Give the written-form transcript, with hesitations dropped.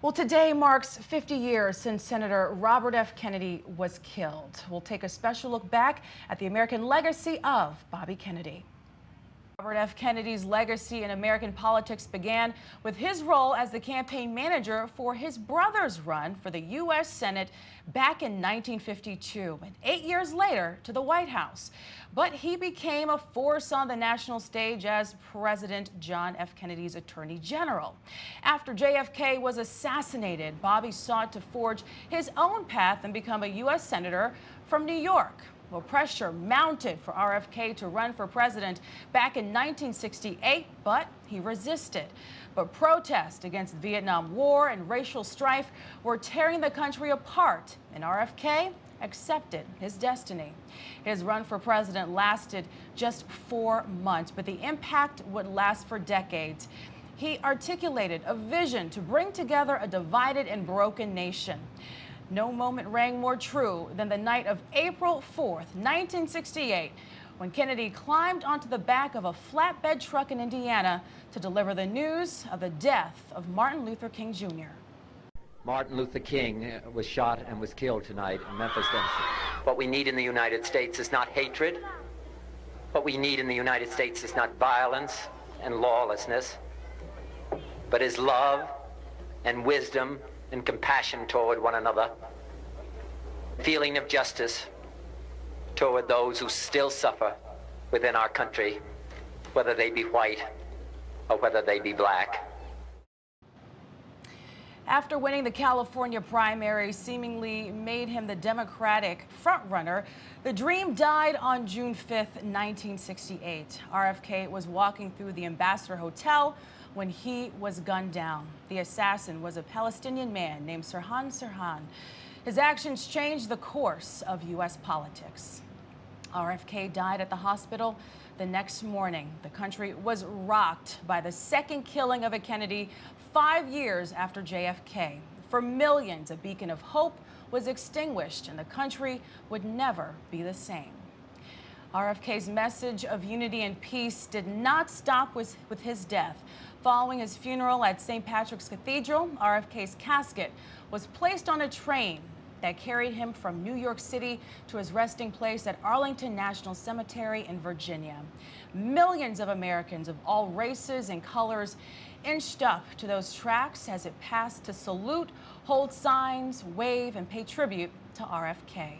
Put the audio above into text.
Well, today marks 50 years since Senator Robert F. Kennedy was killed. We'll take a special look back at the American legacy of Bobby Kennedy. Robert F. Kennedy's legacy in American politics began with his role as the campaign manager for his brother's run for the U.S. Senate back in 1952, and 8 years later to the White House. But he became a force on the national stage as President John F. Kennedy's Attorney General. After JFK was assassinated, Bobby sought to forge his own path and become a U.S. Senator from New York. Well, pressure mounted for RFK to run for president back in 1968, but he resisted. But protests against the Vietnam War and racial strife were tearing the country apart, and RFK accepted his destiny. His run for president lasted just 4 months, but the impact would last for decades. He articulated a vision to bring together a divided and broken nation. No moment rang more true than the night of April 4th, 1968, when Kennedy climbed onto the back of a flatbed truck in Indiana to deliver the news of the death of Martin Luther King Jr. Martin Luther King was shot and was killed tonight in Memphis, Tennessee. What we need in the United States is not hatred. What we need in the United States is not violence and lawlessness, but is love and wisdom and compassion toward one another, feeling of justice toward those who still suffer within our country, whether they be white or whether they be black. After winning the California primary seemingly made him the Democratic frontrunner, the dream died on June 5th, 1968. RFK was walking through the Ambassador Hotel when he was gunned down. The assassin was a Palestinian man named Sirhan Sirhan. His actions changed the course of U.S. politics. RFK died at the hospital the next morning. The country was rocked by the second killing of a Kennedy 5 years after JFK. For millions, a beacon of hope was extinguished, and the country would never be the same. RFK's message of unity and peace did not stop with his death. Following his funeral at St. Patrick's Cathedral, RFK's casket was placed on a train that carried him from New York City to his resting place at Arlington National Cemetery in Virginia. Millions of Americans of all races and colors inched up to those tracks as it passed to salute, hold signs, wave, and pay tribute to RFK.